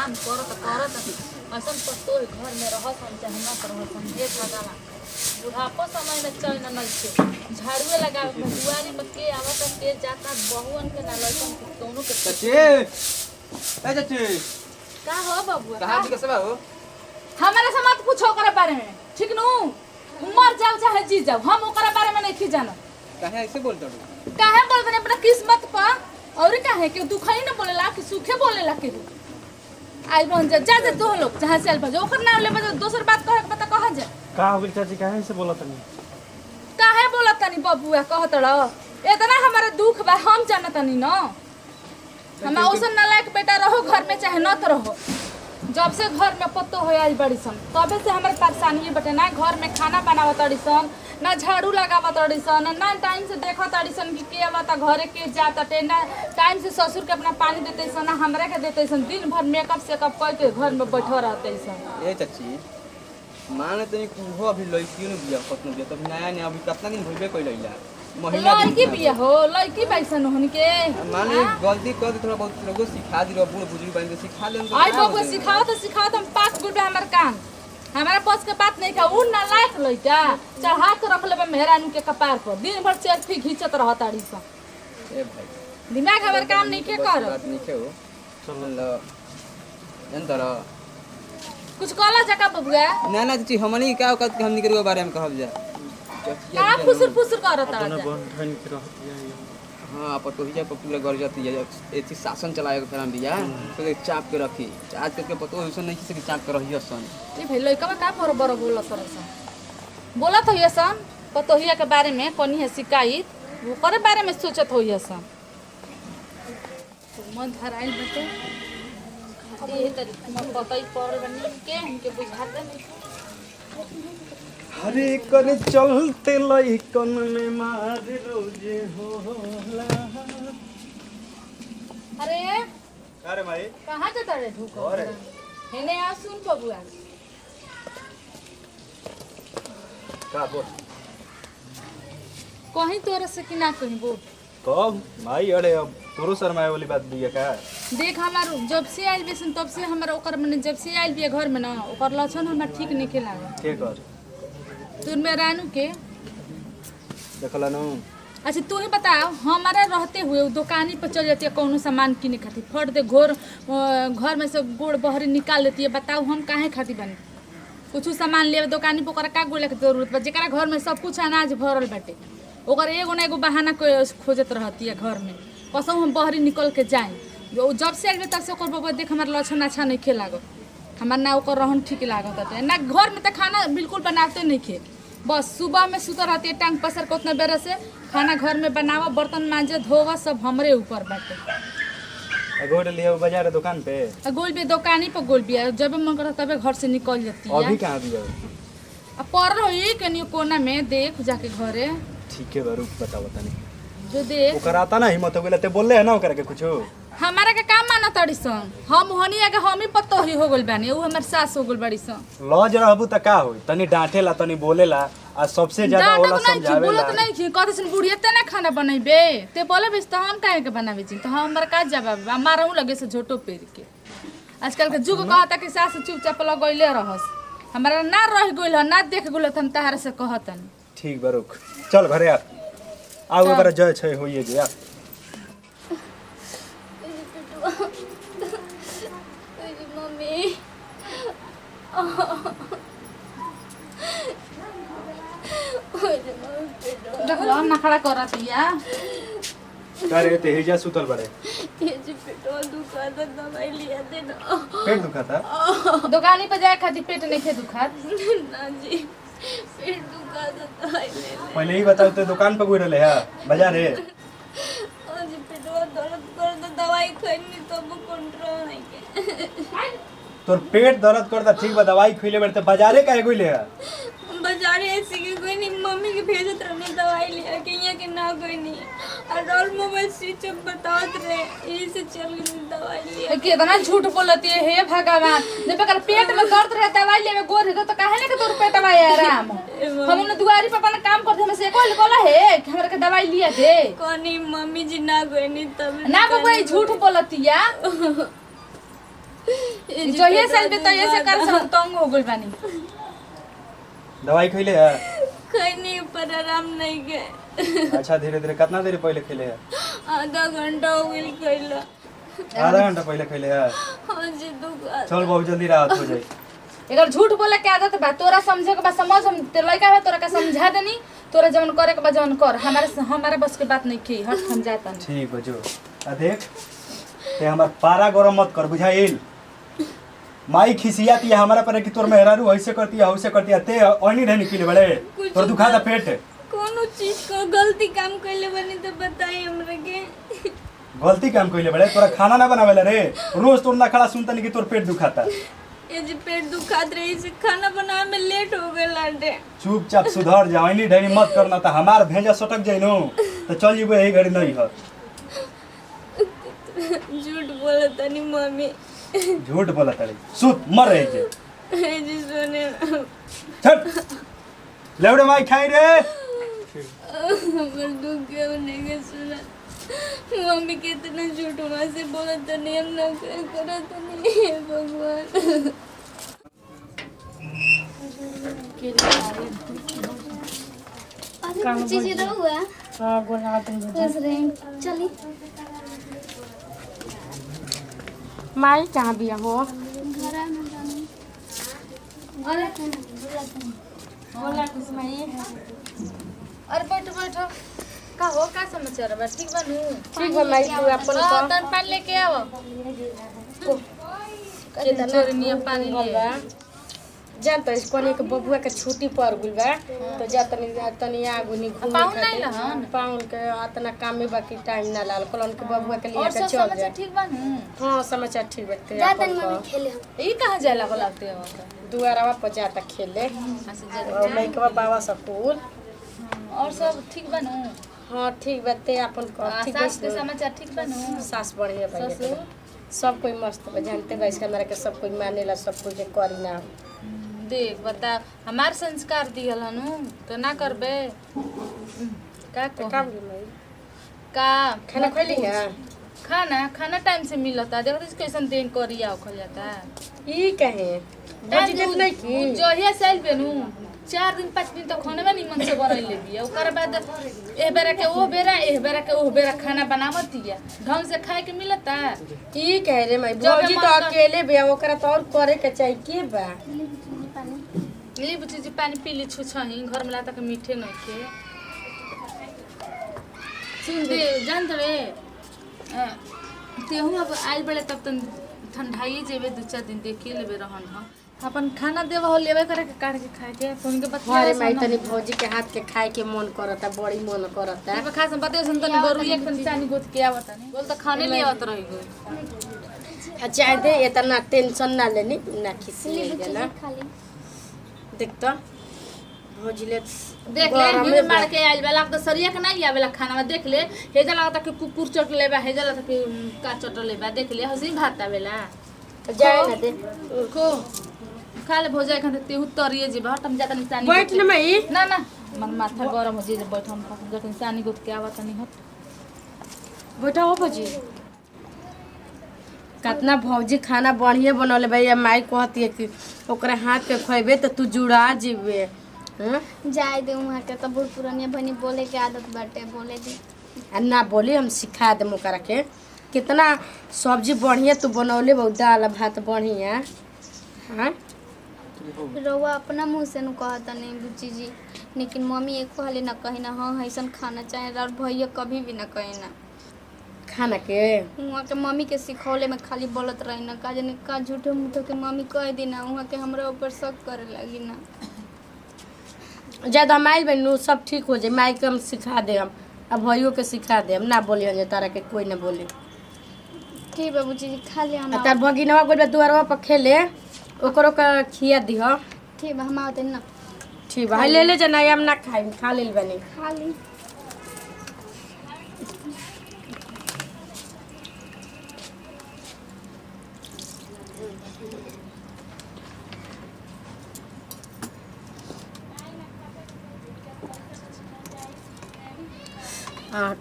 काम करत असन पतो घर में रहसन चाहे न रहसन हे भगवान बुढ़ापो समय में चल न नइखे झाड़ुए लगावे के दुआरी में के आवत के जाता बहुअन के ना लइकन दोनों के चाची का हो बबुआ कहां जी के सेवा हो हमारे से मत पूछो ओकरा बारे में ठीक नु मर जाओ चाहे जी जाओ हम ओकरा बारे में नहीं जानो काहे ऐसे बोलत हो काहे बोलबे अपना किस्मत पर और काहे के दुख ही न बोलेला कि सुखे बोलेला के आई बन जा जा दो लोग जहां से आल ओकर नाम ले बजा दोसर बात कहे के बता कहा जा का हो चाची काहे से बोलत नहीं काहे बोलत तनी बबुआ कहत रह इतना हमारा दुख बा हम जानत नहीं न हम औसन नालायक बेटा रहो घर में चाहे न तो रहो जब से घर में पत्तो हो आई बड़ी सन तबे से हमारे परेशानी बटे ना घर में खाना बनावत तड़ी सन ना झाड़ू लगावत तड़ी सन ना टाइम से देखत तड़ी सन कि के आवता घरे के जाता टे ना टाइम से ससुर के अपना पानी देते सन ना हमरा के देते सन दिन भर मेकअप सेकअप करके घर में बैठो रहते सन ए चाची माने तनी कुहो अभी लइकियो न बिया कतनो बिया तब नया नया अभी कितना दिन होइबे कइल इला महीना लड़की बिया हो लड़की पैसा न होनी के माने गलती कर दे थोड़ा बहुत लोगो सिखा दी बूढ़ बुजुर्ग बन के सिखा ले आई बबुआ सिखाओ तो हम पास गुड हमार काम हमारा पास के बात नहीं का उ नालायक लइका चढ़ा के रख लेबे मेहरानू के कपार पर दिन भर सेल्फी खींचत रहत ताड़ी सन ए भाई दिमाग हमार काम नहीं के कर बात नहीं के हो चल अंदर कुछ कहला जका बबुआ ना ना चाची हमनी का औकात के हमनी के बारे में कहब जा का फुसुर करत अपना ताड़ा बहन ठन के रह दिया हां पर तो हिजा पर पूरा घर जाती है एथी शासन चलाए के फराम दिया तो चाप के रखी आज तक के पतो ऐसा नहीं कि चाप के रहियो सन ए भाई लइका का बरोबर बोलत सन बोलत होइए सन पतोहिया के बारे में कोनी है शिकायत वो करे बारे में सोचत होइए सन मन धराइल बटे ये तरीका में पता ही पड़ बनी के इनके बुझाते नहीं हरे कर चलते लइकन में मार रोजे होला अरे भाई कहाँ जाता रे ढूको हेने आ सुन बबुआ का बोल कहीं तोरा से कि ना कहीं बोल कब भाई अरे अब तोरो शर्माए वाली बात भी है का देख हमार जब से आइल बेसन तब से हमारा ओकर मने जब से आइल बिया घर में ना ओकर लक्षण हमरा ठीक नहीं के लागल के कर तू में रानू के देखला नु अच्छा तू ही बताओ हमारा रहते हुए दुकानी पर चल जाती है कौनो सामान किने खातिर फट दे घोर घर में से गोड़ बहरी निकाल लेती है बताओ हम काहे खातिर बनी कुछ सामान ले दुकानी पर ओकरा का गोले के जरूरत बा जेकरा घर में सब कुछ अनाज भरल बाटे ओकर एगो ना एगो बहाना खोजत रहती है घर में कसम हम बहरी निकल के जाए जब से आइल तब से ओकर बाबा देख हमार लक्षण अच्छा नहीं खे लागत हमार ना ओकर रहन ठीक लागत है ना घर में तो खाना बिल्कुल बनाते नहीं खे बस सुबह में सुत रहती है टांग पसर के उतना बेर से खाना घर में बनावा बर्तन मांजे धोवा सब हमरे ऊपर बाटे गोड़ लिया बाजार दुकान पे गोल भी दुकानी पर गोल भी जब मन करता तबे घर से निकल जाती है अभी कहां दिया अब पर रही कनियो कोना में देख जाके घरे ठीक है रुक बताओ तनी जो देख ओकर आता ना हिम्मत हो गेल ते बोलले है ना ओकर के कुछो हमारा के काम माना तड़ी सन हम होनी आगे हम ही पत्तो ही हो गइल बानी उ हमर सास हो गइल बड़ी सन लज रहबू त का होई तनी डांटेला तनी बोलेला आ सबसे ज्यादा ओला समझावेला बोलत नहीं कि कहत सन बुढ़िया ते ना खाना बनैबे ते बोले बेस त हम काहे के बनावे छी त हमर का जवाब मारहु लगे से झोटो पेर के आजकल के जुग कहता कि सास चुपचाप लगइले रहस हमारा ना रह गइल ना देख गइल त हम तहार से कहतन ठीक बा रुक चल घरे आ आउ बार जय छै होइए जे आ मम्मी देखो हम ना खड़ा करत या करे ते हिजा सुतल बड़े ये जी पेटवा दुखाता दवाई लिया दे ना पेट दुखाता दुकानी पे जाए खातिर पेट नहीं खे दुखात ना जी पेट दुखाता दवाई ले ले पहले ही बताओ ते दुकान पे कोई रहले है बाजार है और जी पेटवा दर्द कर तो दवाई खइनी तब कंट्रोल नहीं के तोर पेट दर्द करता ठीक बा दवाई खइले बड़े ते बाजारे काहे गइले है बाजारे ऐसे के कोई नहीं मम्मी के भेजत रहने दवाई लिया के यहाँ के ना कोई नहीं और रोल मोबाइल स्विच ऑफ बतावत रहे यही से चल गई दवाई लिया कितना झूठ बोलती है हे भगवान जब कर पेट में दर्द रहे दवाई लेवे गोर है तो काहे ना के तोर पेट में आराम हम उन दुआरी पे अपन काम करते हम से कोई बोला है कि हमरा के दवाई लिया दे कोनी मम्मी जी ना कोई नहीं तब ना कोई झूठ बोलती है जो ये साल में तो ऐसे कर सब तंग हो गइल बानी। दवाई खइले है? खैनी पर आराम नहीं के। अच्छा धीरे धीरे कितना देर पहले खइले है? आधा घंटा हो गइल खैला। आधा घंटा पहले खइले है? हाँ जी दुखा। चल बहुत जल्दी राहत हो जाई। अगर झूठ बोले के आदत बा तोरा समझे के बा समझ हम ते लइका है तोरा का समझा देनी तोरा जवन करे के बा जवन कर हमारे बस के बात नहीं की हट हम जाता नहीं। ठीक बा जो आ देख ते हमार पारा गरम मत कर बुझाइल। माई खिसियाती है हमारा पर कि तोर मेहरारू ऐसे करती है वैसे करती है ते ओनी ढनी पीले बड़े तोर दुखा दा पेट। कोनो चीज को गलती काम कइले बनी तो बताई हमरा के। गलती काम कइले बड़े तोरा खाना ना बनावेला रे रोज तोर ना खड़ा सुनता नहीं कि तोर पेट दुखाता। ये जी पेट दुखात रही से खाना बनावे में लेट हो गइल आंटे। चुपचाप सुधर जा ओनी ढनी मत करना त हमार भेजा सटक जाइनो तो चल जीबो यही घड़ी नहीं है। झूठ बोला तनी मम्मी। झूठ बोला तड़े सुत मर रहे जे जी सोने छट लेवड़े माई खाई रे। हमर दुख के नहीं के सुना। मम्मी कितना झूठ वहाँ से बोला तनी हम ना करा तनी हे भगवान। अरे चीज़ इधर हुआ। हां गोला तुम चली माई कहां बिया हो? घर में जानी। अरे बोला कुछ माई। अरे बैठो बैठो का हो का समाचार बा ठीक बानू? ठीक बा माई तू अपन हां का तन पानी लेके आओ। के चोरनिया पानी ले जान तो इसको एक बबुआ के छुट्टी पड़ गइल बा तो जा तनी आगुनी घूमे पाउन नहीं रहन पाउन के इतना काम में बाकी टाइम ना लाल कलन के बबुआ के लिए और के सब चल समाचार जा। ठीक बानू? हां समाचार ठीक बाटे जा तनी अपन मम्मी का खेले हम। ई कहां जाला बोलाते हो? दुआरवा पर जाता खेले अच्छा और लइकवा बाबा स्कूल। और सब ठीक बानू? हां ठीक बाटे अपन का ठीक सास के बा। समाचार ठीक बानू? सास बढ़िया बा ससुर? सब कोई मस्त बा जानते बा इसका हमरा के सब कोई मानेला सब कुछ करी ना। देख बता हमार संस्कार दिहल हनु तो ना करबे का तो को काम की माई का खाना खइली है? खाना टाइम से मिलता देख रही कैसन दिन करिया खल जाता ई कहे बजी देत नहीं की जहिया साल बेनु 4 दिन 5 दिन तक खाने में निमन से बनैल लेबी ओकर बाद ए बेरा के ओ बेरा खाना बनावतिया ढंग से खाए के मिलता। ई कह रे माई जब भौजी मन तो कर- अकेले बे ओकरा तो और करे के चाहिए के बा। ली बुची जी पानी पी ली छुछही घर में लाता के मीठे नहीं के सुन दे जान तबे तेहू अब आइल बड़े तब तन ठंडाई जेबे 2-4 दिन देखिए लेबे रहन हम अपन खाना देवा हो लेवे करे के काट के खाए के फोन के बतिया अरे माई तनी भौजी के हाथ के खाए के मन करता बड़ी मन करता। तब खास हम बतिया सुन तनी बरू एक तनी चानी गोत के आवत नहीं बोल त खाने ले आवत रही गई। अच्छा दे इतना टेंशन ना लेनी ना खिसी ले ना खाली देख तो भौजी ले देख ले हिल मार के आइल वाला तो सरिया के नहीं आवेला खाना में देख ले हेजा लगता कि कुकुर चट लेबा हेजा लगता कि का चट लेबा देख ले हसी भात आवेला जाए ना दे को खा ले भोजा खन तेहू तरिए जे हट हम जाता निशानी बैठ ना माई ना ना मन माथा गरम हो जे बैठ हम जतन निशानी गोत के आवत नहीं हट बैठा हो भौजी कितना भौजी खाना बढ़िया बनौले भाई माई कहती है कि ओकरा हाथ के खइबे तो तू जुड़ा जीबे। हाँ जाए दे वहाँ के तो बूढ़ पुरानिया बनी बोले के आदत बाटे बोले दी। आ ना बोली हम सिखा दे ओकरा के कितना सब्जी बढ़िया तू बनौले बहु दाल भात बढ़िया। हाँ रउआ अपना मुँह से नु कहता नहीं बुच्ची जी लेकिन मम्मी एक कहले ना कही ना हाँ ऐसा खाना चाहे और भैया कभी भी ना कही ना खाना के वहाँ के मम्मी के सिखौले में खाली बोलत रही ना का जाने का झूठो मूठो के मम्मी कह दी ना वहाँ के हमरा ऊपर शक करे लगी ना। ज्यादा माई बहनू सब ठीक हो जाए माई के हम सिखा दे हम अब भैया के सिखा दे हम ना बोली जे तारा के कोई ना बोले। ठीक है बुच्ची जी खा ले हम आ तार भगिनवा गोल दुआरवा पर खेले ओकरो का खिया दिह ठीक है हम आवते ना ठीक बा ले ले जना हम ना खाई खा लेल बनी खा ली।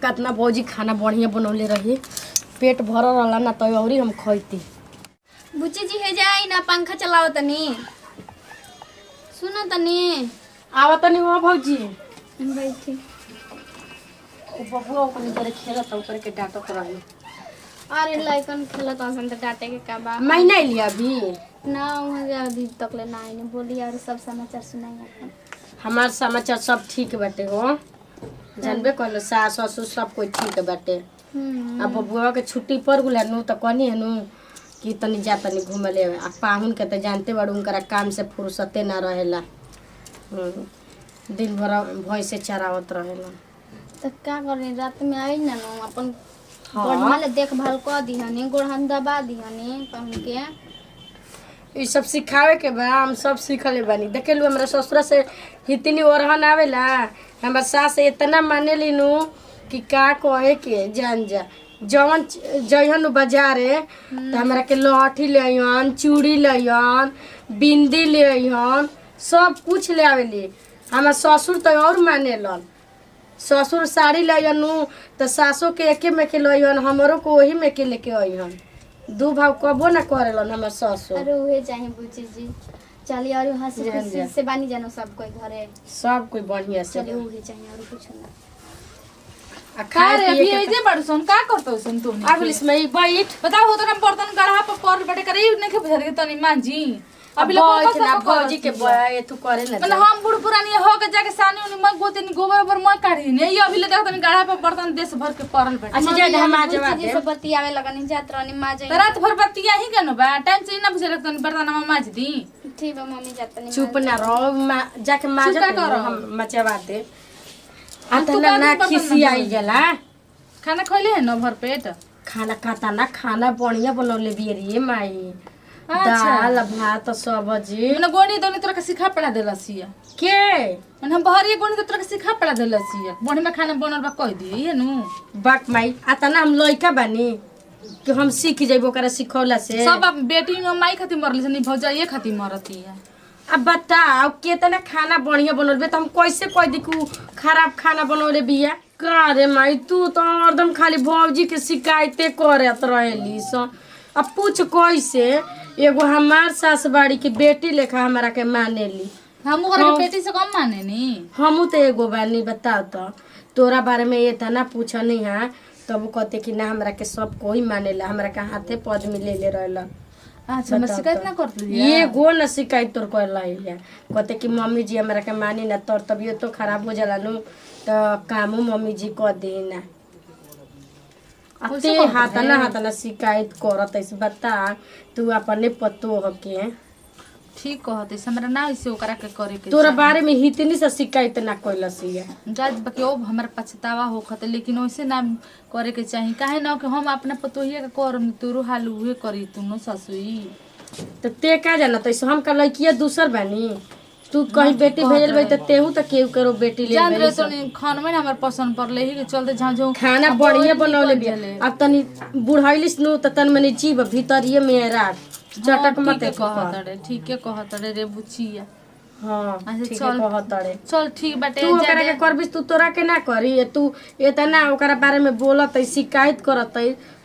कितना भौजी खाना बढ़िया बनौले रही पेट भरल रहला ना तो और हम खैती। बुच्ची जी हे जाई ना पंखा चलाओ तनी सुनो तनी आवा तनी हो भौजी बैठी ओ बबुआ ओकरे जरे खेलत ओकरे के डांटत रही अरे लइकन खेलत हसन त डांटे के का बा मैं नहीं लिया अभी ना वहाँ जा अभी तक ले ना आइने बोली और सब समाचार सुनाई अपन हमार समाचार सब ठीक बाटे हो जानबे कइलो सास ससुर सब कोई ठीक बाटे अब बबुआ के छुट्टी पड़ गेल नु त कहनी है नु कि तनी जा तनी घूमे ले आ पाहुन के त जानते बाड़ू उनकरा काम से फुर्सते ना रहेला दिन भर भैंस से चरावत रहेला त का करे रात में आई ना नु अपन हाँ। बढ़िया ले देखभाल कर दिहनी गोड़हन दबा दिहनी पहन के ई सब सिखावे के बा हम सब सीखले बानी देखेलू हमरा ससुरा से इतनी ओरहन आवेला हमर सास इतना मानेली नु कि का कहे के जान जा जवन जइहन बाजारे त हमरा के लहठी ले आइहन चूड़ी ले आइहन बिंदी ले आइहन सब कुछ ले आवेली हमर ससुर तो और मानेलन ससुर साड़ी ले आइहन नु त सासो के एके में के ले आइहन हमरो को वही में के लेके आइहन दू भाव कबो ना करेलन हमर ससुर अरे उहे चाहिए बुच्ची जी चलिए और हंसी जान खुशी जा। से बानी जानो सब कोई घरे सब कोई बढ़िया से चलिए उहे चाहिए और कुछ ना आ का खाए रे पिए अभी के ऐजे बड़ सुन का करतो सुन तू आगलिस में ई बैठ बताओ हो तो हम बर्तन गढ़ा पर पर बैठे करे नहीं के बुझा के तनी मांजी अभी लोग बैठ ना भौजी के बय तू करे ना मतलब हम बूढ़ पुरानी हो के जाके सानी उनी मग गोते नि गोबर पर मग काढ़ी ने ये अभी ले देख तनी गढ़ा पर बर्तन देश भर के परल बैठे अच्छा जा हम आ जवा बुच्ची जी दे से बतियावे लगनी जात रहनी माँ जाई तो रात भर बतिया ही कनो बा टाइम से ना बुझे तनी बर्तन में मांज दी ठीक बा मम्मी जात नहीं चुप ना रहो जाके माजत चुप का करो। हम मचवा दे आ तू तना का ना दिन बर्तन खिसी ना आई धोई। जाला खाना खइले है न भर पेट खाना खाता ना खाना बढ़िया बनौले बियरी माई अच्छा। दाल भात सब्जी मैंने गोनी दोनी तोरा के सिखा पड़ा देलसिया के मैंने हम बहरी गोनी तोरा के सिखा पड़ा देलसिया बढ़िया में खाना बनल बा कह दी ये नु बाक माई आता ना हम लइका बानी कि हम सीख जइबो ओकरा सिखौला से सब अब बेटी न माई खातिर मरली से नहीं भौजाइए खातिर मरती है अब बताओ केतना खाना बढ़िया बनौले तो हम कैसे कह दी कि खराब खाना बनौले बिया का रे माई तू तो एकदम खाली भौजी के शिकायते करत रहेली स अब पूछ कैसे एगो हमार सास बाड़ी की बेटी लेखा हमरा के मानेली हम ओकरा के बेटी से कम माने नी हमू तो एगो बानी बताओ तो तोरा बारे में ये तना पूछनी है तब वो कहते कि ना हमरा के सब कोई मानेला हमरा के हाथे पद में ले रहेला अच्छा मैं शिकायत ना करती ये गो न शिकायत तोर कर लाइले कहते कि मम्मी जी हमरा के मानी ना तोर तबियत तो खराब हो जाला नु तो कामो मम्मी जी कर दे ना अते हाथ ना शिकायत करत ऐसे बता तू अपने पतो हो के ठीक कहते हमरा ना ऐसे ओकरा के करे के तोरा बारे में हितनी से शिकायत ना कइलसिया जाज बाकी ओ हमरा पछतावा होखत लेकिन वैसे ना करे के चाही काहे ना कि हम अपना पतोहिया के करम तोरो हाल उहे करी तू न ससुई तो ते का जाना तो हम का लड़किया दूसर बानी तू कहीं बेटी भेजल बई तो तेहू तो केहू करो बेटी ले जान रे बेली तो खाना में हमर पसंद पड़ले ही के चलते झाझो खाना बढ़िया बनौले बिया अब तनी बुढ़ाइलिस नु त तन मने जीव भीतरिए में राख चटक मत ठीक है कहत रे बुचिया हां अच्छा, ठीक चल। है कहतड़े चल ठीक बाटे तू ओकरा के करबिस तू तोरा के ना करी तू एतना ओकरा बारे में बोलत शिकायत करत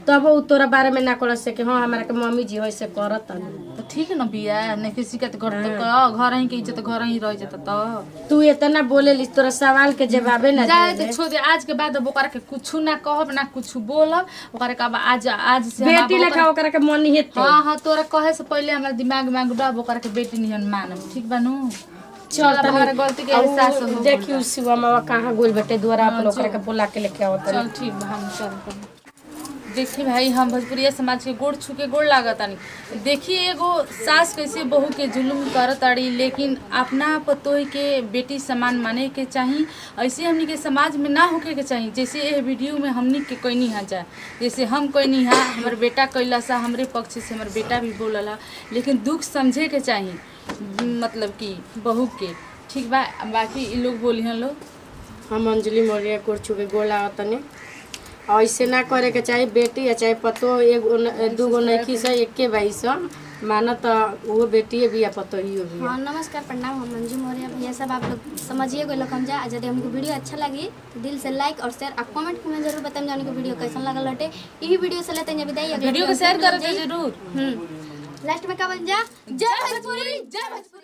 तब उ तोरा बारे में ना कर सके हां हमरा के मम्मी जी होइसे करत तो ठीक है ना बिया नहीं किसी शिकायत करते तो घर ही के इज्जत घर ही रह जाता तो तू इतना बोलेलिस तोरा सवाल के जवाबे ना जाए दे तो छोड़ दे आज के बाद अब ओकरा के कुछ ना कहब ना कुछ बोलब ओकरा के अब आज से हम बेटी लेखा ओकरा के मन हेते हाँ हाँ तोरा कहे से पहले हमारे दिमाग में डब ओकरा के बेटी निहन मानब ठीक बानू चल हमारे गलती के एहसास हो देखियो शिवा मावा कहाँ गोल बेटे द्वारा आप लोग के बुला के लेके आवत चल ठीक बा हम चल देखी भाई हम भोजपुरिया समाज के गोड़ छू के गोड़ लागतानी देखिए एगो सास कैसे बहू के जुलुम करताड़ी लेकिन अपना पतोही के बेटी समान माने के चाही ऐसे हमनी के समाज में ना होके के चाही जैसे ये वीडियो में हमनी के कैनी हा जाए जैसे हम कैनी हा हमारे बेटा कैला सा हमरे पक्ष से हमारे बेटा भी बोलला लेकिन दुख समझे के चाही मतलब कि बहू के ठीक बा बाकी इ लोग बोली हैं लोग हम अंजलि मौर्य गोड़ छू के गोड़ लागतनी ऐसे ना करे के चाहे बेटी या चाहे पतो एगो दूगो नइखी से एके भाई से मानत वो बेटी भी या पतो ही भी हाँ नमस्कार प्रणाम हम मंजू मौर्य भैया सब आप लोग समझिए कोई लोग जा यदि हमको वीडियो अच्छा लगी तो दिल से लाइक और शेयर और कमेंट में जरूर बताएं जाने को वीडियो कैसा लगा लटे यही वीडियो से लेते हैं विदाई वीडियो को शेयर कर दे जरूर लास्ट में का बन जा जय भोजपुरी जय भोजपुरी।